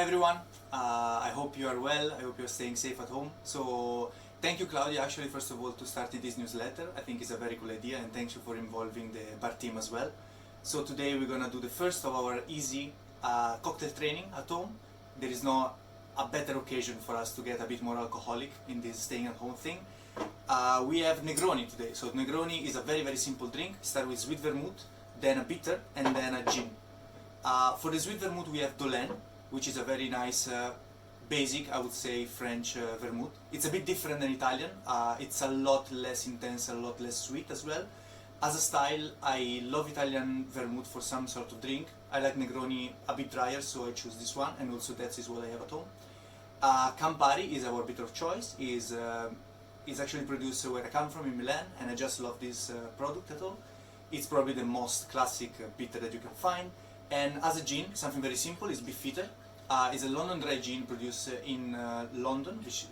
Hi everyone, I hope you are well, I hope you're staying safe at home. So thank you Claudia actually first of all to starting this newsletter. I think it's a very cool idea and thank you for involving the bar team as well. So today we're gonna do the first of our easy cocktail training at home. There is no a better occasion for us to get a bit more alcoholic in this staying at home thing. We have Negroni today. So Negroni is a very simple drink. Start with sweet vermouth, then a bitter and then a gin. For the sweet vermouth we have Dolène, which is a very nice basic, I would say, French vermouth. It's a bit different than Italian. It's a lot less intense, a lot less sweet as well. As a style, I love Italian vermouth for some sort of drink. I like Negroni a bit drier, so I choose this one, and also that is what I have at home. Campari is our bitter of choice. Is actually produced where I come from in Milan, and I just love this product at all. It's probably the most classic bitter that you can find. And as a gin, something very simple is Beefeater. It's a London dry gin produced in London, which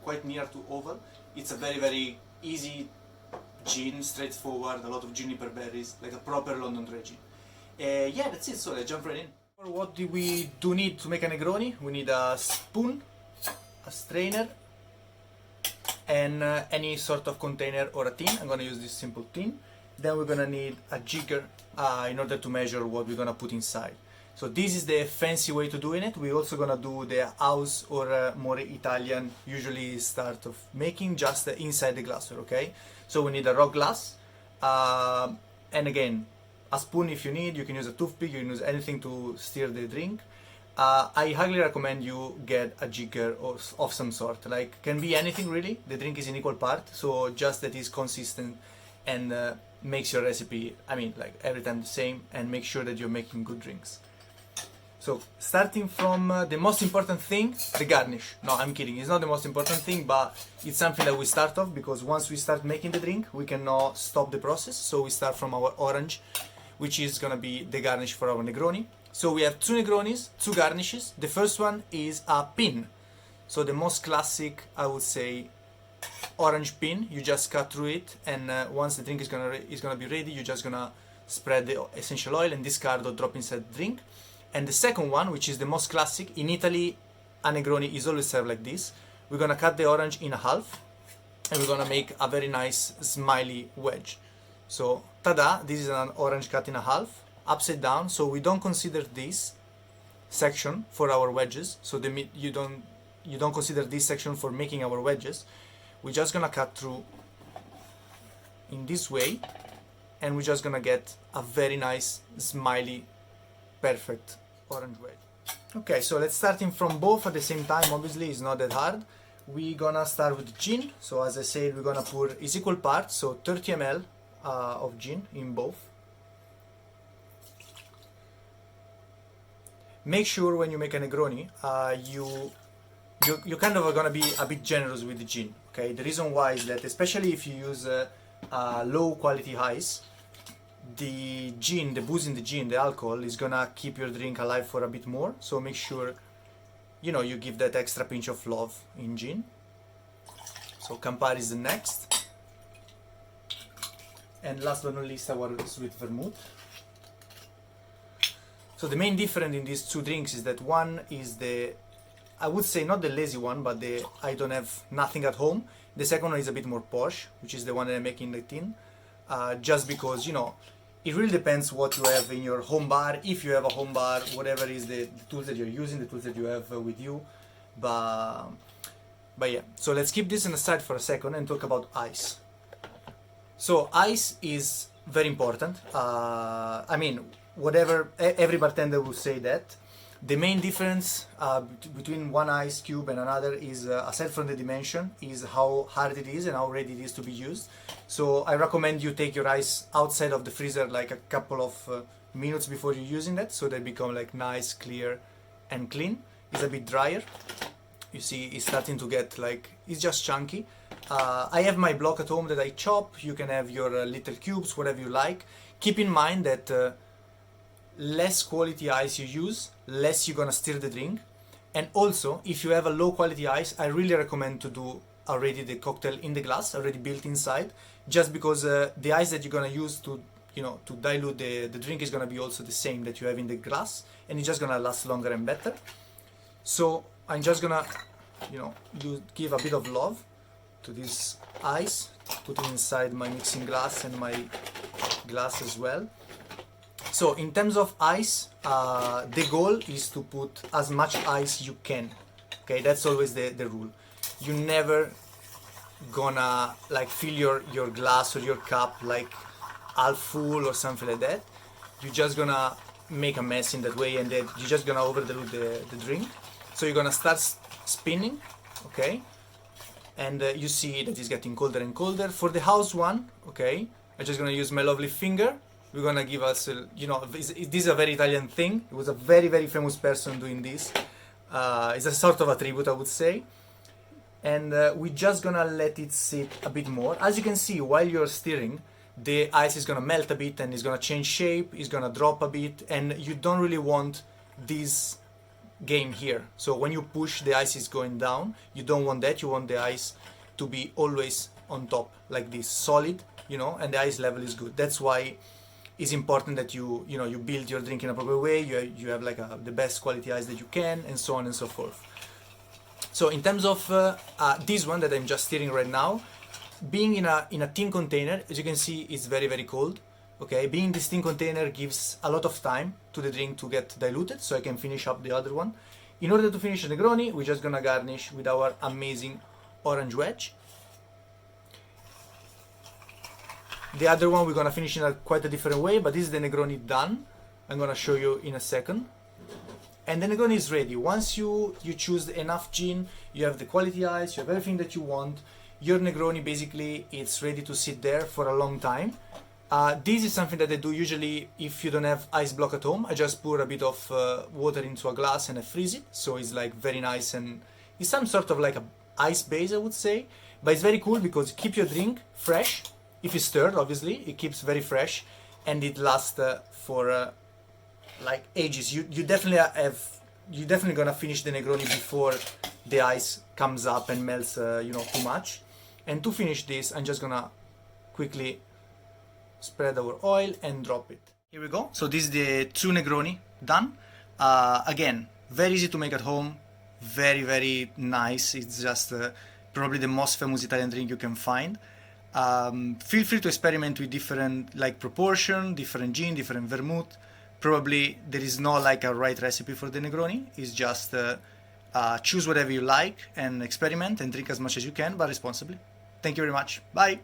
quite near to Oval. It's a very easy gin, straightforward, a lot of juniper berries, like a proper London dry gin. Yeah, that's it, so let's jump right in. What do we need to make a Negroni? We need a spoon, a strainer, and any sort of container or a tin. I'm gonna use this simple tin. Then we're gonna need a jigger in order to measure what we're gonna put inside. So this is the fancy way to doing it. We're also gonna do the house or more Italian usually start of making just inside the glassware, okay? So we need a rock glass, and again, a spoon if you need. You can use a toothpick, you can use anything to stir the drink. I highly recommend you get a jigger of some sort, like can be anything really. The drink is in equal part, so just that is consistent and makes your recipe, I mean, like every time the same, and make sure that you're making good drinks. So starting from the most important thing, the garnish. No, I'm kidding, it's not the most important thing, but it's something that we start off, because once we start making the drink, we cannot stop the process. So we start from our orange, which is gonna be the garnish for our Negroni. So we have two Negronis, two garnishes. The first one is a pin. So the most classic, I would say, orange pin. You just cut through it, and once the drink is gonna be ready, you're just gonna spread the essential oil and discard or drop inside the drink. And the second one, which is the most classic, in Italy a Negroni is always served like this. We're gonna cut the orange in half, and we're gonna make a very nice smiley wedge. So tada, this is an orange cut in half, upside down. So we don't consider this section for our wedges. So you don't consider this section for making our wedges. We're just gonna cut through in this way, and we're just gonna get a very nice smiley perfect orange wedge. Okay, so let's starting from both at the same time. Obviously it's not that hard. We're gonna start with gin. So as I said, we're gonna pour is equal parts, so 30 ml of gin in both. Make sure when you make a Negroni, you kind of are gonna be a bit generous with the gin. Okay, the reason why is that especially if you use low quality ice, the gin, the booze in the gin, the alcohol is gonna keep your drink alive for a bit more. So make sure you give that extra pinch of love in gin. So Campari is the next, and last but not least our sweet vermouth. So the main difference in these two drinks is that one is I would say not the lazy one, but I don't have nothing at home. The second one is a bit more posh, which is the one that I make in the tin. Just because, it really depends what you have in your home bar. If you have a home bar, whatever is the tools that you're using, the tools that you have with you. But yeah, so let's keep this on the side for a second and talk about ice. So ice is very important. I mean, every bartender will say that. The main difference between one ice cube and another is, aside from the dimension, is how hard it is and how ready it is to be used. So I recommend you take your ice outside of the freezer like a couple of minutes before you're using that, so they become like nice, clear and clean. It's a bit drier. You see it's starting to get like, it's just chunky. I have my block at home that I chop. You can have your little cubes, whatever you like. Keep in mind that less quality ice you use, less you're gonna stir the drink. And also, if you have a low quality ice, I really recommend to do already the cocktail in the glass, already built inside, just because the ice that you're gonna use to dilute the drink is gonna be also the same that you have in the glass, and it's just gonna last longer and better. So I'm just gonna, give a bit of love to this ice, put it inside my mixing glass and my glass as well. So in terms of ice, the goal is to put as much ice you can. Okay, that's always the rule. You never gonna like fill your glass or your cup like half full or something like that. You're just gonna make a mess in that way, and then you're just gonna overload the drink. So you're gonna start spinning, okay, and you see that it's getting colder and colder. For the house one, okay, I'm just gonna use my lovely finger. We're gonna give us, this is a very Italian thing. It was a very, very famous person doing this. It's a sort of a tribute, I would say. And we're just gonna let it sit a bit more. As you can see, while you're stirring, the ice is gonna melt a bit and it's gonna change shape, it's gonna drop a bit, and you don't really want this game here. So when you push, the ice is going down. You don't want that. You want the ice to be always on top, like this, solid, and the ice level is good. That's why it's important that you build your drink in a proper way. You have like the best quality ice that you can, and so on and so forth. So in terms of this one that I'm just stirring right now, being in a tin container, as you can see, it's very, very cold. Okay, being in this tin container gives a lot of time to the drink to get diluted, so I can finish up the other one. In order to finish the Negroni, we're just gonna garnish with our amazing orange wedge. The other one we're gonna finish in quite a different way, but this is the Negroni done. I'm gonna show you in a second. And the Negroni is ready. Once you choose enough gin, you have the quality ice, you have everything that you want, your Negroni basically it's ready to sit there for a long time. This is something that I do usually if you don't have ice block at home. I just pour a bit of water into a glass and I freeze it, so it's like very nice, and it's some sort of like a ice base, I would say. But it's very cool because you keep your drink fresh. If it's stirred, obviously, it keeps very fresh, and it lasts for like ages. You're definitely gonna finish the Negroni before the ice comes up and melts, too much. And to finish this, I'm just gonna quickly spread our oil and drop it. Here we go. So this is the true Negroni done. Again, very easy to make at home. Very, very nice. It's just probably the most famous Italian drink you can find. Feel free to experiment with different proportion, different gin, different vermouth. Probably there is no like a right recipe for the Negroni. It's just choose whatever you like and experiment and drink as much as you can, but responsibly. Thank you very much. Bye.